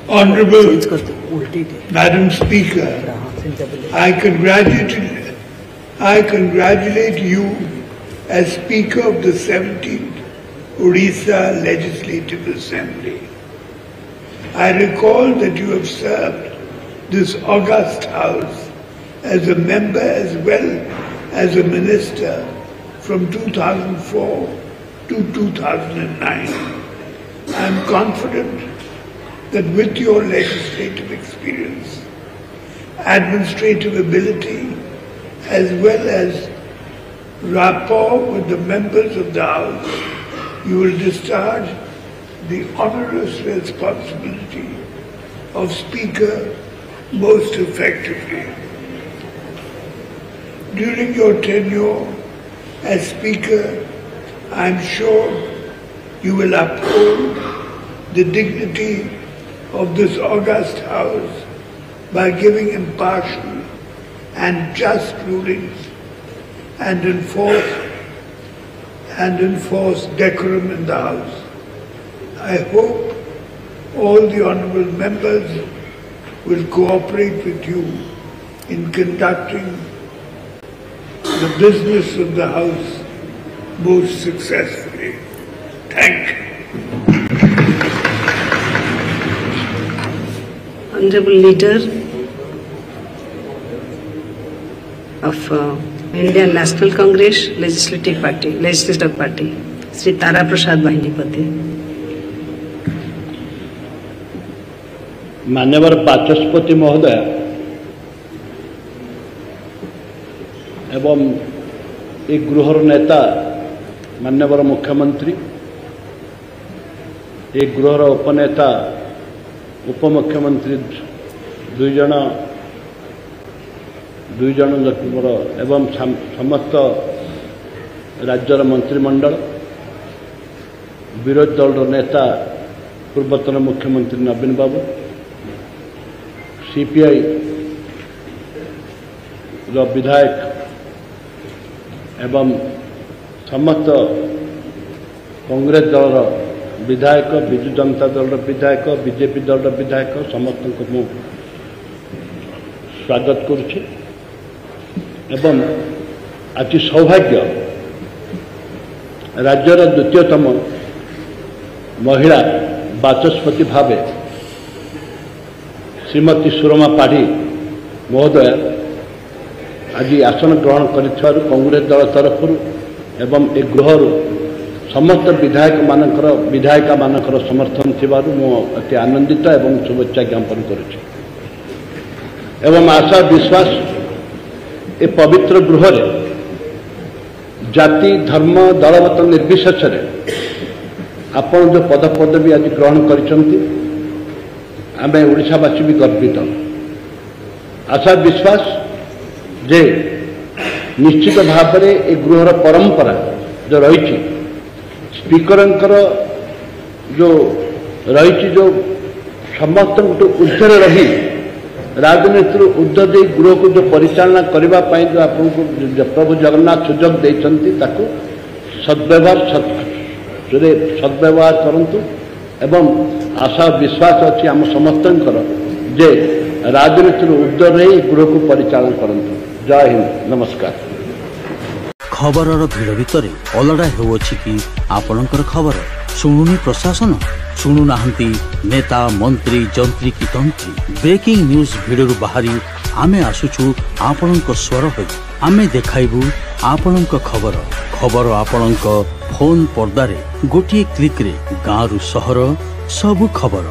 Honorable Madam Speaker, I congratulate you as Speaker of the 17th Odisha Legislative Assembly. I recall that you have served this august House as a member as well as a minister from 2004 to 2009. I am confident that with your legislative experience, administrative ability, as well as rapport with the members of the House, you will discharge the onerous responsibility of Speaker most effectively. During your tenure as Speaker, I am sure you will uphold the dignity of this august House by giving impartial and just rulings and enforce decorum in the House. I hope all the honourable members will cooperate with you in conducting the business of the House most successfully. Thank you. Honorable Leader of Indian National Congress Legislative Party, Sri Tara Prasad Bahinipathi. मान्यवर बाचस्पति महोदय एवं एक गृहर नेता मान्यवर मुख्यमंत्री, एक गृहर उपनेता उपमुख्यमंत्री दुई जन एवं समस्त राज्यर मंत्रिमंडल, विरोधी दल नेता पूर्वतन मुख्यमंत्री नवीन बाबू, सीपीआई विधायक एवं समस्त कांग्रेस दल विधायक, विजु जनता दल विधायक, बीजेपी दल विधायक समस्त को स्वागत करुछि। एवं आज सौभाग्य राज्यर द्वितीयतम महिला बाचस्पति भावे श्रीमती सुरमा पाढ़ी महोदय आज आसन ग्रहण कर कांग्रेस दल तरफ एवं एक गृह समस्त विधायिका मानकर समर्थन थिबारु मो अति आनंदित एवं शुभेच्छा ज्ञापन करुछि। एवं आशा विश्वास ए पवित्र गृह जाति धर्म दलमत निर्विशेष आपण जो पदपदवी आज ग्रहण करिसंती आमे ओडिशावासी भी गर्वित। आशा विश्वास जे निश्चित भाव में ए गृहर परंपरा जो रही स्पीकर जो रही जो समस्त ऊर्धर रही राजनीति ऊर्धर दे गृह को जो परिचालना करने जो आपको प्रभु जगन्नाथ सुजोग देते सद्व्यवहार करंतु एवं आशा विश्वास अच्छी आम समस्त जे राजनीति ऊर्धर रही गृह को परिचालन करंतु। जय हिंद, नमस्कार। खबर भिड़ भितर अलड़ा होउछि कि आपणकर खबर शुणुनी प्रशासन शुणुना नेता मंत्री जंत्री की तंत्री ब्रेकिंग न्यूज भिडर बाहरी आमे आसुछु आपणक स्वर होई आमे देखाइबु आपणक खबर खबर आपणक फोन पर्दारे गोटे क्लिक रे गाँव रु सहर सबु खबर।